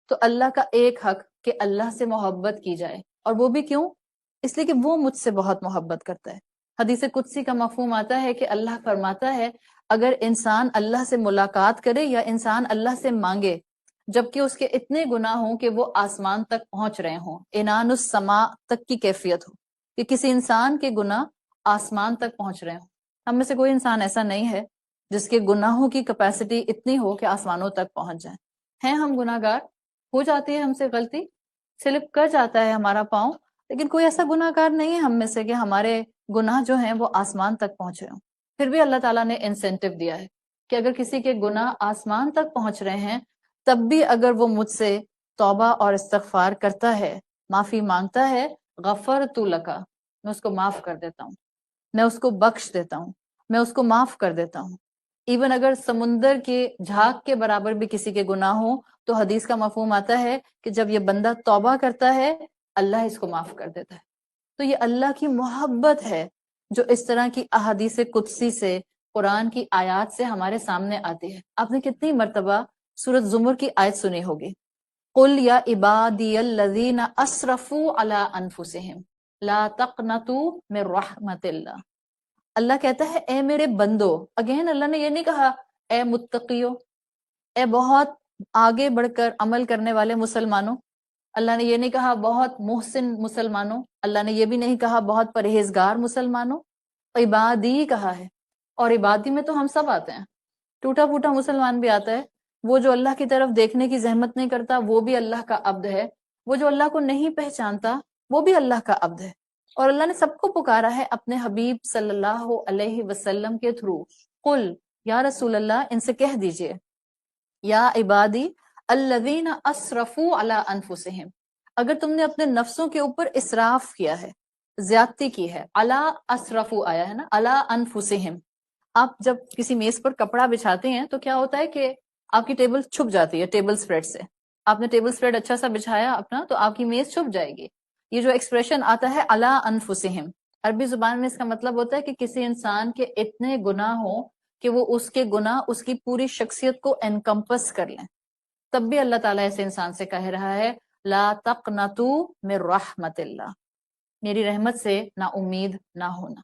تو اللہ کا ایک حق کہ اللہ سے محبت کی جائے، اور وہ بھی کیوں؟ اس لیے کہ وہ مجھ سے بہت محبت کرتا ہے۔ حدیث قدسی کا مفہوم آتا ہے کہ اللہ فرماتا ہے اگر انسان اللہ سے ملاقات کرے یا انسان اللہ سے مانگے جبکہ اس کے اتنے گناہ ہوں کہ وہ آسمان تک پہنچ رہے ہوں، انان السماء تک کی کیفیت ہو، کہ کسی انسان کے گناہ آسمان تک پہنچ رہے ہوں۔ ہم میں سے کوئی انسان ایسا نہیں ہے جس کے گناہوں کی کیپیسٹی اتنی ہو کہ آسمانوں تک پہنچ جائیں۔ ہیں ہم گناہ گار، ہو جاتی ہے ہم سے غلطی، سلپ کر جاتا ہے ہمارا پاؤں، لیکن کوئی ایسا گناہ گار نہیں ہے ہم میں سے کہ ہمارے گناہ جو ہیں وہ آسمان تک پہنچے ہوں۔ پھر بھی اللہ تعالیٰ نے انسینٹیو دیا ہے کہ اگر کسی کے گناہ آسمان تک پہنچ رہے ہیں تب بھی اگر وہ مجھ سے توبہ اور استغفار کرتا ہے، معافی مانگتا ہے، غفرت لکا، میں اس کو معاف کر دیتا ہوں، میں اس کو بخش دیتا ہوں، میں اس کو معاف کر دیتا ہوں۔ ایون اگر سمندر کے جھاگ کے برابر بھی کسی کے گناہ ہوں تو حدیث کا مفہوم آتا ہے کہ جب یہ بندہ توبہ کرتا ہے اللہ اس کو معاف کر دیتا ہے۔ تو یہ اللہ کی محبت ہے جو اس طرح کی احادیث قدسی سے، قرآن کی آیات سے ہمارے سامنے آتی ہے۔ آپ نے کتنی مرتبہ سورۃ زمر کی آیت سنی ہوگی، قل یا عبادی الذین اسرفوا علی انفسہم لا تقنطوا من رحمت اللہ۔ اللہ کہتا ہے اے میرے بندو، اگین اللہ نے یہ نہیں کہا اے متقیو، اے بہت آگے بڑھ کر عمل کرنے والے مسلمانوں، اللہ نے یہ نہیں کہا بہت محسن مسلمانوں، اللہ نے یہ بھی نہیں کہا بہت پرہیزگار مسلمانوں، عبادی کہا ہے۔ اور عبادی میں تو ہم سب آتے ہیں، ٹوٹا پھوٹا مسلمان بھی آتا ہے، وہ جو اللہ کی طرف دیکھنے کی زحمت نہیں کرتا وہ بھی اللہ کا عبد ہے، وہ جو اللہ کو نہیں پہچانتا وہ بھی اللہ کا عبد ہے۔ اور اللہ نے سب کو پکارا ہے اپنے حبیب صلی اللہ علیہ وسلم کے تھرو، قل یا رسول اللہ ان سے کہہ دیجئے یا عبادی الذین اسرفوا علی انفسہم، اگر تم نے اپنے نفسوں کے اوپر اسراف کیا ہے، زیادتی کی ہے، علی اسرفوا آیا ہے نا، علی انفسہم۔ آپ جب کسی میز پر کپڑا بچھاتے ہیں تو کیا ہوتا ہے کہ آپ کی ٹیبل چھپ جاتی ہے ٹیبل سپریڈ سے، آپ نے ٹیبل سپریڈ اچھا سا بچھایا اپنا تو آپ کی میز چھپ جائے گی۔ یہ جو ایکسپریشن آتا ہے علی انفسہم، عربی زبان میں اس کا مطلب ہوتا ہے کہ کسی انسان کے اتنے گناہ ہوں کہ وہ اس کے گناہ اس کی پوری شخصیت کو انکمپس کر لیں، تب بھی اللہ تعالیٰ ایسے انسان سے کہہ رہا ہے لا تقنطوا من رحمت اللہ، میری رحمت سے نا امید نہ ہونا۔